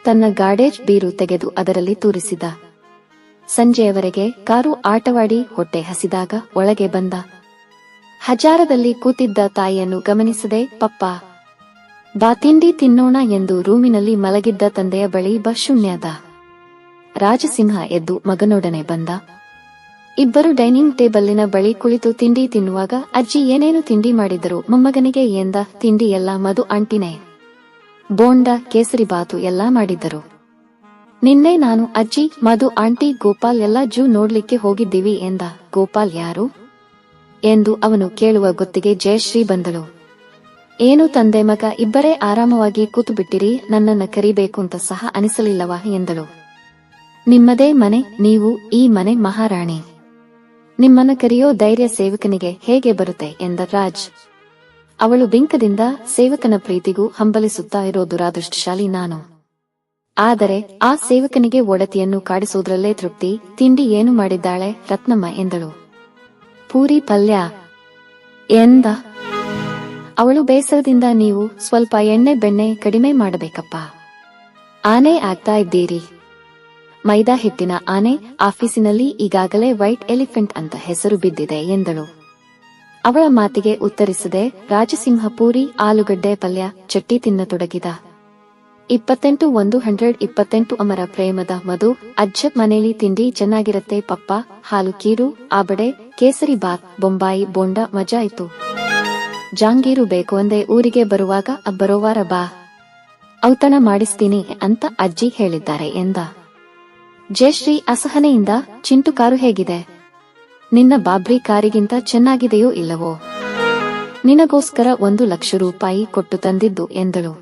ತನ್ನ ಗಾಡೇಜ್ ಬೀರು ತೆಗೆದು ಅದರಲ್ಲಿ ತೂರಿಸಿದ. ಸಂಜೆಯವರೆಗೆ ಕಾರು ಆಟವಾಡಿ ಹೊಟ್ಟೆ ಹಸಿದಾಗ ಒಳಗೆ ಬಂದ. ಹಜಾರದಲ್ಲಿ ಕೂತಿದ್ದ ತಾಯಿಯನ್ನು ಗಮನಿಸದೆ ಪಪ್ಪ ಬಾ ತಿಂಡಿ ತಿನ್ನೋಣ ಎಂದು ರೂಮಿನಲ್ಲಿ ಮಲಗಿದ್ದ ತಂದೆಯ ಬಳಿ ಶೂನ್ಯದ. ರಾಜಸಿಂಹ ಎದ್ದು ಮಗನೊಡನೆ ಬಂದ. ಇಬ್ಬರು ಡೈನಿಂಗ್ ಟೇಬಲ್ಲಿನ ಬಳಿ ಕುಳಿತು ತಿಂಡಿ ತಿನ್ನುವಾಗ ಅಜ್ಜಿ ಏನೇನು ತಿಂಡಿ ಮಾಡಿದರು ಮೊಮ್ಮಗನಿಗೆ ಎಂದ. ತಿಂಡಿ ಎಲ್ಲ ಮಧು ಆಂಟಿನೇ. ಬೋಂಡ, ಕೇಸರಿಬಾತು ಎಲ್ಲಾ ಮಾಡಿದ್ದರು. ನಿನ್ನೆ ನಾನು ಅಜ್ಜಿ, ಮಧು ಆಂಟಿ, ಗೋಪಾಲ್ ಎಲ್ಲ ಜೂ ನೋಡ್ಲಿಕ್ಕೆ ಹೋಗಿದ್ದೀವಿ ಎಂದ. ಗೋಪಾಲ್ ಯಾರು ಎಂದು ಅವನು ಕೇಳುವ ಗೊತ್ತಿಗೆ ಜಯಶ್ರೀ ಬಂದಳು. ಏನು ತಂದೆ ಮಗ ಇಬ್ಬರೇ ಆರಾಮವಾಗಿ ಕೂತು ಬಿಟ್ಟಿರಿ, ನನ್ನನ್ನ ಕರಿಬೇಕು ಅಂತ ಸಹ ಅನಿಸಲಿಲ್ಲವಾ ಎಂದಳು. ನಿಮ್ಮದೇ ಮನೆ, ನೀವು ಈ ಮನೆ ಮಹಾರಾಣಿ. ನಿಮ್ಮನ್ನ ಕರೆಯೋ ಧೈರ್ಯ ಸೇವಕನಿಗೆ ಹೇಗೆ ಬರುತ್ತೆ ಎಂದ ರಾಜ್. ಅವಳು ಬಿಂಕದಿಂದ ಸೇವಕನ ಪ್ರೀತಿಗೂ ಹಂಬಲಿಸುತ್ತಾ ಇರೋ ದುರಾದೃಷ್ಟಶಾಲಿ ನಾನು. ಆದರೆ ಆ ಸೇವಕನಿಗೆ ಒಡತಿಯನ್ನು ಕಾಡಿಸೋದ್ರಲ್ಲೇ ತೃಪ್ತಿ. ತಿಂಡಿ ಏನು ಮಾಡಿದ್ದಾಳೆ ರತ್ನಮ್ಮ ಎಂದಳು. ಪೂರಿ ಪಲ್ಯ ಎಂದ. ಅವಳು ಬೇಸರದಿಂದ ನೀವು ಸ್ವಲ್ಪ ಎಣ್ಣೆ ಬೆಣ್ಣೆ ಕಡಿಮೆ ಮಾಡಬೇಕಪ್ಪ. ಆನೆ ಆಗ್ತಾ ಇದ್ದೀರಿ. ಮೈದಾ ಹಿಟ್ಟಿನ ಆನೆ. ಆಫೀಸಿನಲ್ಲಿ ಈಗಾಗಲೇ ವೈಟ್ ಎಲಿಫೆಂಟ್ ಅಂತ ಹೆಸರು ಬಿದ್ದಿದೆ ಎಂದಳು. ಅವಳ ಮಾತಿಗೆ ಉತ್ತರಿಸದೆ ರಾಜಸಿಂಹ ಪೂರಿ ಆಲೂಗಡ್ಡೆ ಪಲ್ಯ ಚಟ್ಟಿ ತಿನ್ನತೊಡಗಿದ. 28 ಅಮರ ಪ್ರೇಮದ ಮಧು. ಅಜ್ಜ ಮನೇಲಿ ತಿಂಡಿ ಚೆನ್ನಾಗಿರತ್ತೆ ಪಪ್ಪ. ಹಾಲು ಕೀರು, ಆಬಡೆ, ಕೇಸರಿ ಬಾತ್, ಬೊಂಬಾಯಿ ಬೋಂಡ ಮಜಾ ಇತ್ತು. ಜಾಂಗೀರು ಬೇಕು ಅಂದೆ ಊರಿಗೆ ಬರುವಾಗ ಬರೋವಾರ ಬಾ, ಔತಣ ಮಾಡಿಸ್ತೀನಿ ಅಂತ ಅಜ್ಜಿ ಹೇಳಿದ್ದಾರೆ ಎಂದ. ಜಯಶ್ರೀ ಅಸಹನೆಯಿಂದ, ಚಿಂಟು ಕಾರು ಹೇಗಿದೆ? ನಿನ್ನ ಬಾಬ್ರಿ ಕಾರಿಗಿಂತ ಚೆನ್ನಾಗಿದೆಯೋ ಇಲ್ಲವೋ? ನಿನಗೋಸ್ಕರ 1,00,000 ರೂಪಾಯಿ ಕೊಟ್ಟು ತಂದಿದ್ದು ಎಂದಳು.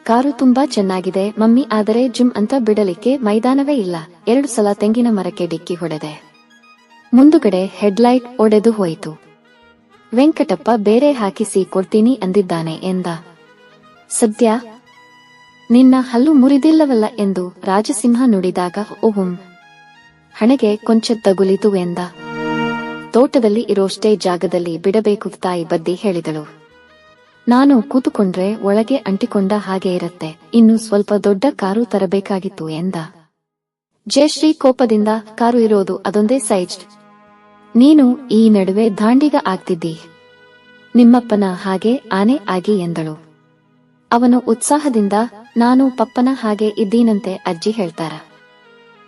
ಕಾರು ತುಂಬಾ ಚೆನ್ನಾಗಿದೆ ಮಮ್ಮಿ, ಆದರೆ ಜಿಮ್ ಅಂತ ಬಿಡಲಿಕ್ಕೆ ಮೈದಾನವೇ ಇಲ್ಲ. 2 ಸಲ ತೆಂಗಿನ ಮರಕ್ಕೆ ಡಿಕ್ಕಿ ಹೊಡೆದೆ. ಮುಂದುಗಡೆ ಹೆಡ್ಲೈಟ್ ಒಡೆದು ಹೋಯಿತು. ವೆಂಕಟಪ್ಪ ಬೇರೆ ಹಾಕಿಸಿ ಕೊಡ್ತೀನಿ ಅಂದಿದ್ದಾನೆ ಎಂದ. ಸದ್ಯ ನಿನ್ನ ಹಲ್ಲು ಮುರಿದಿಲ್ಲವಲ್ಲ ಎಂದು ರಾಜಸಿಂಹ ನುಡಿದಾಗ ಓಹುಂ, ಹಣೆಗೆ ಕೊಂಚ ತಗುಲಿತು ಎಂದ. ತೋಟದಲ್ಲಿ ಇರೋಷ್ಟೇ ಜಾಗದಲ್ಲಿ ಬಿಡಬೇಕು ತಾಯಿ ಬದ್ದಿ ಹೇಳಿದಳು. ನಾನು ಕೂತುಕೊಂಡ್ರೆ ಒಳಗೆ ಅಂಟಿಕೊಂಡ ಹಾಗೆ ಇರತ್ತೆ, ಇನ್ನು ಸ್ವಲ್ಪ ದೊಡ್ಡ ಕಾರು ತರಬೇಕಾಗಿತ್ತು ಎಂದ. ಜಯಶ್ರೀ ಕೋಪದಿಂದ, ಕಾರು ಇರೋದು ಅದೊಂದೇ ಸೈಜ್, ನೀನು ಈ ನಡುವೆ ದಾಂಡಿಗ ಆಗ್ತಿದ್ದಿ, ನಿಮ್ಮಪ್ಪನ ಹಾಗೆ ಆನೆ ಆಗಿ ಎಂದಳು. ಅವನು ಉತ್ಸಾಹದಿಂದ, ನಾನು ಪಪ್ಪನ ಹಾಗೆ ಇದ್ದೀನಂತೆ ಅಜ್ಜಿ ಹೇಳ್ತಾರ.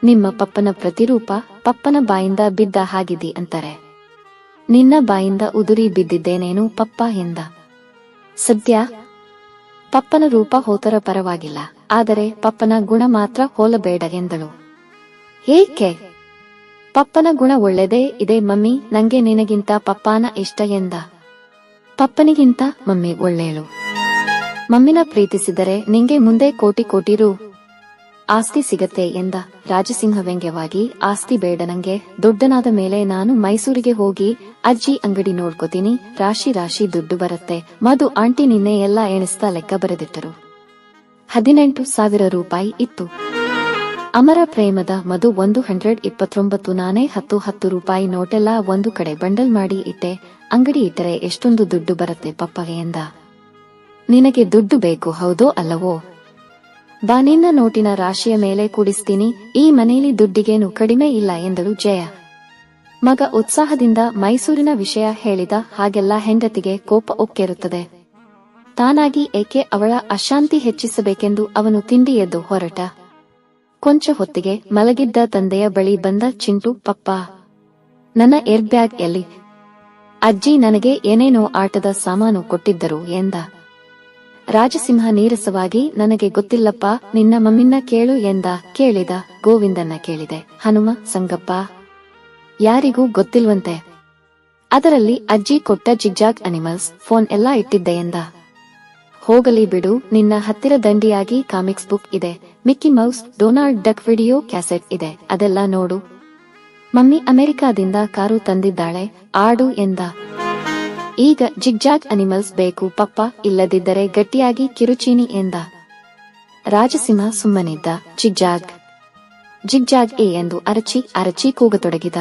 ನಿಮ್ಮ ಪಪ್ಪನ ಪ್ರತಿರೂಪ, ಪಪ್ಪನ ಬಾಯಿಂದ ಬಿದ್ದ ಹಾಗಿದ್ದಿ ಅಂತಾರೆ. ನಿನ್ನ ಬಾಯಿಂದ ಉದುರಿ ಬಿದ್ದಿದ್ದೇನೇನು ಪಪ್ಪ ಎಂದ. ಸದ್ಯ ಪಪ್ಪನ ರೂಪ ಹೋತರ ಪರವಾಗಿಲ್ಲ, ಆದರೆ ಪಪ್ಪನ ಗುಣ ಮಾತ್ರ ಹೋಲಬೇಡ ಎಂದಳು. ಏಕೆ? ಪಪ್ಪನ ಗುಣ ಒಳ್ಳೆದೇ ಇದೆ ಮಮ್ಮಿ, ನಂಗೆ ನಿನಗಿಂತ ಪಪ್ಪಾನ ಇಷ್ಟ ಎಂದ. ಪಪ್ಪನಿಗಿಂತ ಮಮ್ಮಿ ಒಳ್ಳೆಯಳು. ಮಮ್ಮಿನ ಪ್ರೀತಿಸಿದರೆ ನಿಂಗೆ ಮುಂದೆ ಕೋಟಿ ರೂ ಆಸ್ತಿ ಸಿಗತ್ತೆ ಎಂದ. ರಾಜಸಿಂಹ ವ್ಯಂಗ್ಯವಾಗಿ, ಆಸ್ತಿ ಬೇಡ ನಂಗೆ, ದೊಡ್ಡನಾದ ಮೇಲೆ ನಾನು ಮೈಸೂರಿಗೆ ಹೋಗಿ ಅಜ್ಜಿ ಅಂಗಡಿ ನೋಡ್ಕೋತೀನಿ, ರಾಶಿ ದುಡ್ಡು ಬರತ್ತೆ. ಮಧು ಆಂಟಿ ನಿನ್ನೆ ಎಲ್ಲ ಎಣಿಸ್ತಾ ಲೆಕ್ಕ ಬರೆದಿಟ್ಟರು. 18,000 ರೂಪಾಯಿ ಇತ್ತು. ಅಮರ ಪ್ರೇಮದ ಮಧು 129 ನಾನೇ 10 ರೂಪಾಯಿ ನೋಟೆಲ್ಲ ಒಂದು ಕಡೆ ಬಂಡಲ್ ಮಾಡಿ ಇಟ್ಟೆ. ಅಂಗಡಿ ಇಟ್ಟರೆ ಎಷ್ಟೊಂದು ದುಡ್ಡು ಬರತ್ತೆ ಪಪ್ಪಗೆ ಎಂದ. ನಿನಗೆ ದುಡ್ಡು ಬೇಕು ಹೌದೋ ಅಲ್ಲವೋ? ಬಾ, ನಿನ್ನ ನೋಟಿನ ರಾಶಿಯ ಮೇಲೆ ಕೂಡಿಸ್ತೀನಿ, ಈ ಮನೆಯಲ್ಲಿ ದುಡ್ಡಿಗೇನು ಕಡಿಮೆ ಇಲ್ಲ ಎಂದಳು ಜಯ. ಮಗ ಉತ್ಸಾಹದಿಂದ ಮೈಸೂರಿನ ವಿಷಯ ಹೇಳಿದ ಹಾಗೆಲ್ಲ ಹೆಂಡತಿಗೆ ಕೋಪ ಒಕ್ಕೆರುತ್ತದೆ. ತಾನಾಗಿ ಏಕೆ ಅವಳ ಅಶಾಂತಿ ಹೆಚ್ಚಿಸಬೇಕೆಂದು ಅವನು ತಿಂಡಿ ಎದ್ದು ಹೊರಟ. ಕೊಂಚ ಹೊತ್ತಿಗೆ ಮಲಗಿದ್ದ ತಂದೆಯ ಬಳಿ ಬಂದ ಚಿಂಟು, ಪಪ್ಪ ನನ್ನ ಏರ್ ಬ್ಯಾಗ್ ಎಲ್ಲಿ? ಅಜ್ಜಿ ನನಗೆ ಏನೇನೋ ಆಟದ ಸಾಮಾನು ಕೊಟ್ಟಿದ್ದರು ಎಂದ. ರಾಜಸಿಂಹ ನೀರಸವಾಗಿ, ನನಗೆ ಗೊತ್ತಿಲ್ಲಪ್ಪ, ನಿನ್ನ ಮಮ್ಮಿನ್ನ ಕೇಳು ಎಂದ. ಕೇಳಿದ ಗೋವಿಂದನ್ನ ಕೇಳಿದೆ. ಹನುಮ, ಸಂಗಪ್ಪ ಯಾರಿಗೂ ಗೊತ್ತಿಲ್ವಂತೆ. ಅದರಲ್ಲಿ ಅಜ್ಜಿ ಕೊಟ್ಟ ಜಿಗ್ಜಾಗ್ ಅನಿಮಲ್ಸ್ ಫೋನ್ ಎಲ್ಲಾ ಇಟ್ಟಿದ್ದೆ ಎಂದ. ಹೋಗಲಿ ಬಿಡು, ನಿನ್ನ ಹತ್ತಿರ ದಂಡಿಯಾಗಿ ಕಾಮಿಕ್ಸ್ ಬುಕ್ ಇದೆ, Mickey Mouse, Donald duck video cassette ಇದೆ, ಅದೆಲ್ಲ ನೋಡು. ಮಮ್ಮಿ ಅಮೆರಿಕಾದಿಂದ ಕಾರು ತಂದಿದ್ದಾಳೆ, ಆಡು ಎಂದ. ಈಗ ಜಿಗ್ಜಾಗ್ ಅನಿಮಲ್ಸ್ ಬೇಕು ಪಪ್ಪ, ಇಲ್ಲದಿದ್ದರೆ ಗಟ್ಟಿಯಾಗಿ ಕಿರುಚೀನಿ ಎಂದ. ರಾಜಸಿಂಹ ಸುಮ್ಮನಿದ್ದ. ಜಿಗ್ಜಾಗ್ ಎಂದು ಅರಚಿ ಕೂಗತೊಡಗಿದ.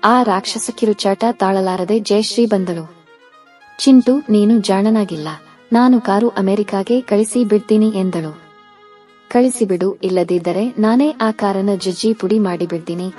ಆ ರಾಕ್ಷಸ ಕಿರುಚಾಟ ತಾಳಲಾರದೆ ಜಯಶ್ರೀ ಬಂದಳು. ಚಿಂಟು, ನೀನು ಜಾಣನಾಗಿಲ್ಲ, ನಾನು ಕಾರು ಅಮೆರಿಕಾಗೆ ಕಳಿಸಿ ಬಿಡ್ತೀನಿ ಎಂದಳು. ಕಳಿಸಿಬಿಡು, ಇಲ್ಲದಿದ್ದರೆ ನಾನೇ ಆ ಕಾರನ್ನ ಜಜ್ಜಿ ಪುಡಿ ಮಾಡಿಬಿಡ್ತೀನಿ.